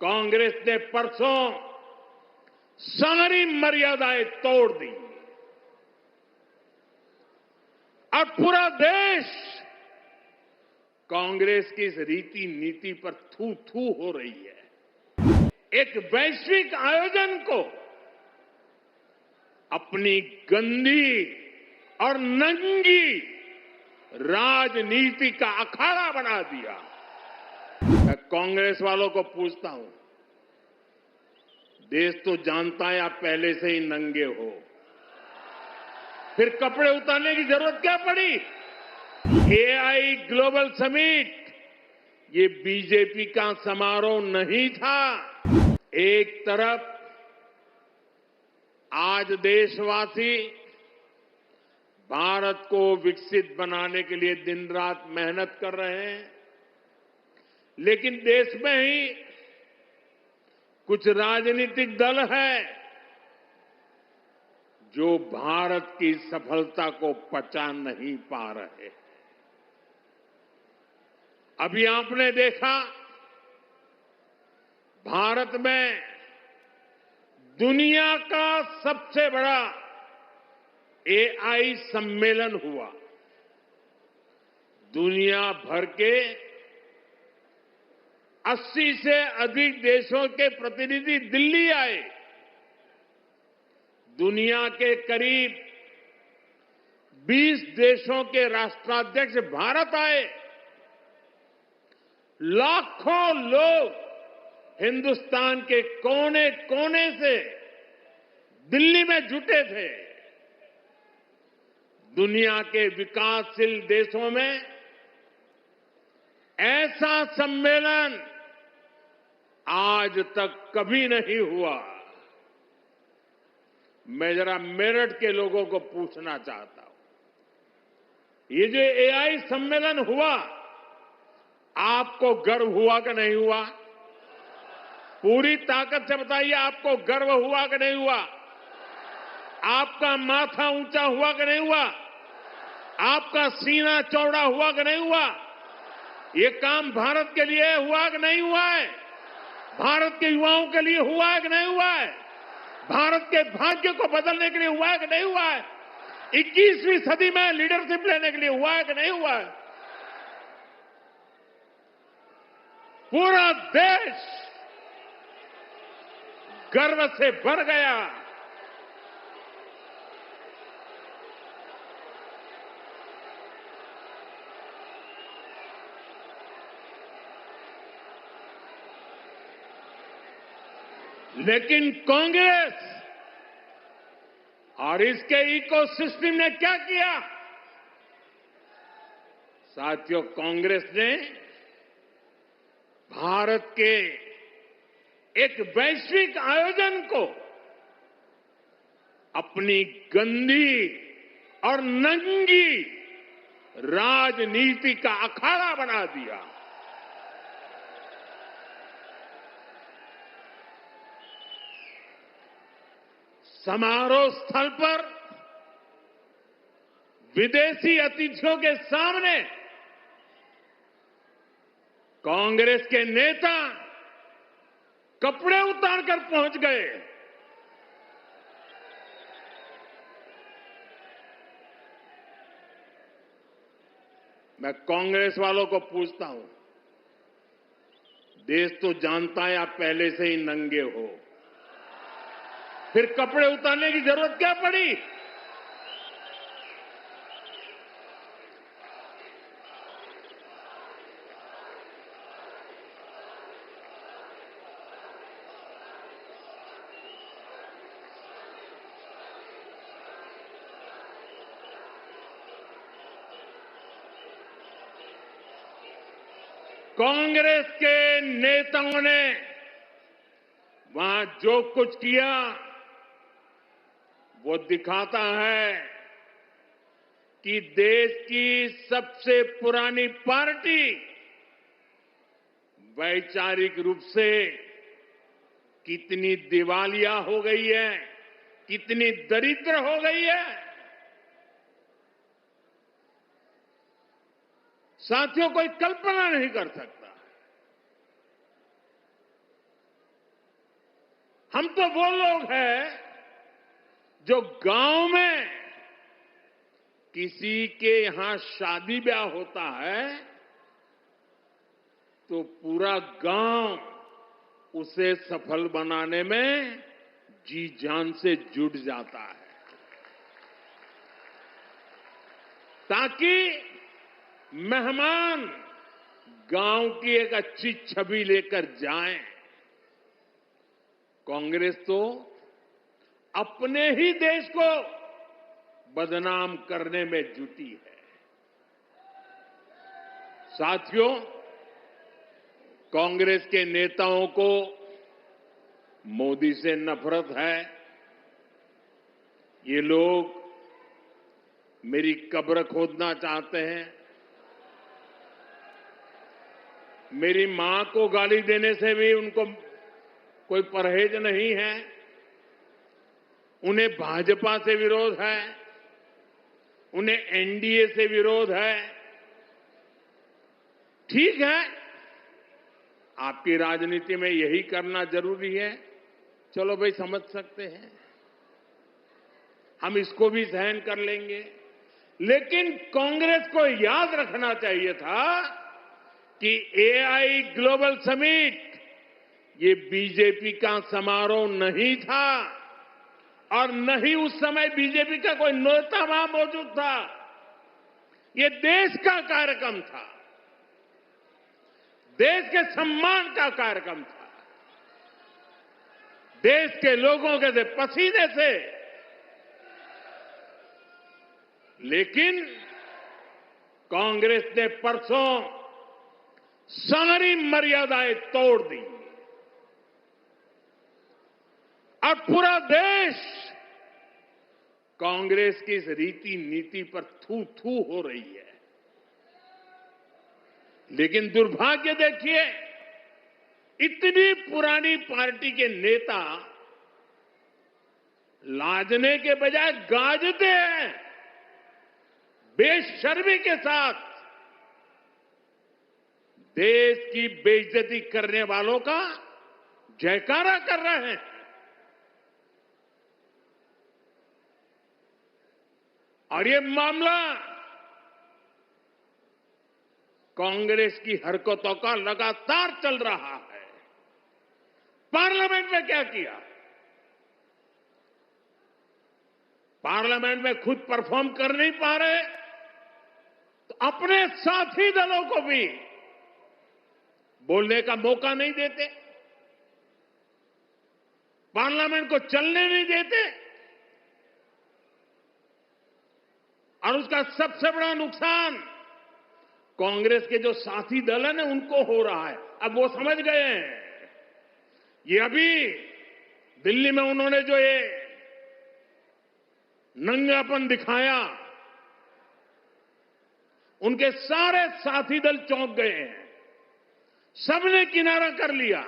कांग्रेस ने परसों सारी मर्यादाएं तोड़ दी और पूरा देश कांग्रेस की इस रीति नीति पर थू थू हो रही है। एक वैश्विक आयोजन को अपनी गंदी और नंगी राजनीति का अखाड़ा बना दिया। मैं कांग्रेस वालों को पूछता हूं, देश तो जानता है आप पहले से ही नंगे हो, फिर कपड़े उतारने की जरूरत क्या पड़ी? एआई ग्लोबल समिट ये बीजेपी का समारोह नहीं था। एक तरफ आज देशवासी भारत को विकसित बनाने के लिए दिन रात मेहनत कर रहे हैं, लेकिन देश में ही कुछ राजनीतिक दल है जो भारत की सफलता को पचा नहीं पा रहे। अभी आपने देखा भारत में दुनिया का सबसे बड़ा एआई सम्मेलन हुआ। दुनिया भर के 80 से अधिक देशों के प्रतिनिधि दिल्ली आए। दुनिया के करीब 20 देशों के राष्ट्राध्यक्ष भारत आए। लाखों लोग हिंदुस्तान के कोने कोने से दिल्ली में जुटे थे। दुनिया के विकासशील देशों में ऐसा सम्मेलन आज तक कभी नहीं हुआ। मैं जरा मेरठ के लोगों को पूछना चाहता हूं, ये जो एआई सम्मेलन हुआ, आपको गर्व हुआ कि नहीं हुआ? पूरी ताकत से बताइए, आपको गर्व हुआ कि नहीं हुआ? आपका माथा ऊंचा हुआ कि नहीं हुआ? आपका सीना चौड़ा हुआ कि नहीं हुआ? ये काम भारत के लिए हुआ कि नहीं हुआ है? भारत के युवाओं के लिए हुआ है कि नहीं हुआ है? भारत के भाग्य को बदलने के लिए हुआ है कि नहीं हुआ है? 21वीं सदी में लीडरशिप लेने के लिए हुआ है कि नहीं हुआ है? पूरा देश गर्व से भर गया। लेकिन कांग्रेस और इसके इकोसिस्टम ने क्या किया? साथियों, कांग्रेस ने भारत के एक वैश्विक आयोजन को अपनी गंदी और नंगी राजनीति का अखाड़ा बना दिया। समारोह स्थल पर विदेशी अतिथियों के सामने कांग्रेस के नेता कपड़े उतारकर पहुंच गए। मैं कांग्रेस वालों को पूछता हूं, देश तो जानता है आप पहले से ही नंगे हो, फिर कपड़े उतारने की जरूरत क्या पड़ी? कांग्रेस के नेताओं ने वहां जो कुछ किया वो दिखाता है कि देश की सबसे पुरानी पार्टी वैचारिक रूप से कितनी दिवालिया हो गई है, कितनी दरिद्र हो गई है। साथियों, कोई कल्पना नहीं कर सकता हम तो वो लोग हैं जो गांव में किसी के यहां शादी ब्याह होता है तो पूरा गांव उसे सफल बनाने में जी जान से जुट जाता है, ताकि मेहमान गांव की एक अच्छी छवि लेकर जाएं। कांग्रेस तो अपने ही देश को बदनाम करने में जुटी है। साथियों, कांग्रेस के नेताओं को मोदी से नफरत है। ये लोग मेरी कब्र खोदना चाहते हैं, मेरी मां को गाली देने से भी उनको कोई परहेज नहीं है। उन्हें भाजपा से विरोध है, उन्हें एनडीए से विरोध है। ठीक है, आपकी राजनीति में यही करना जरूरी है, चलो भाई समझ सकते हैं, हम इसको भी सहन कर लेंगे। लेकिन कांग्रेस को याद रखना चाहिए था कि एआई ग्लोबल समिट ये बीजेपी का समारोह नहीं था और न ही उस समय बीजेपी का कोई नेता वहां मौजूद था। ये देश का कार्यक्रम था, देश के सम्मान का कार्यक्रम था, देश के लोगों के पसीने से। लेकिन कांग्रेस ने परसों सारी मर्यादाएं तोड़ दी और पूरा देश कांग्रेस की इस रीति नीति पर थू थू हो रही है। लेकिन दुर्भाग्य देखिए, इतनी पुरानी पार्टी के नेता लाजने के बजाय गाजते हैं, बेशर्मी के साथ देश की बेइज्जती करने वालों का जयकारा कर रहे हैं। और ये मामला कांग्रेस की हरकतों का लगातार चल रहा है। पार्लियामेंट में क्या किया? पार्लियामेंट में खुद परफॉर्म कर नहीं पा रहे तो अपने साथी दलों को भी बोलने का मौका नहीं देते, पार्लियामेंट को चलने नहीं देते। और उसका सबसे बड़ा नुकसान कांग्रेस के जो साथी दल है ना उनको हो रहा है। अब वो समझ गए हैं। ये अभी दिल्ली में उन्होंने जो ये नंगापन दिखाया, उनके सारे साथी दल चौंक गए हैं, सबने किनारा कर लिया।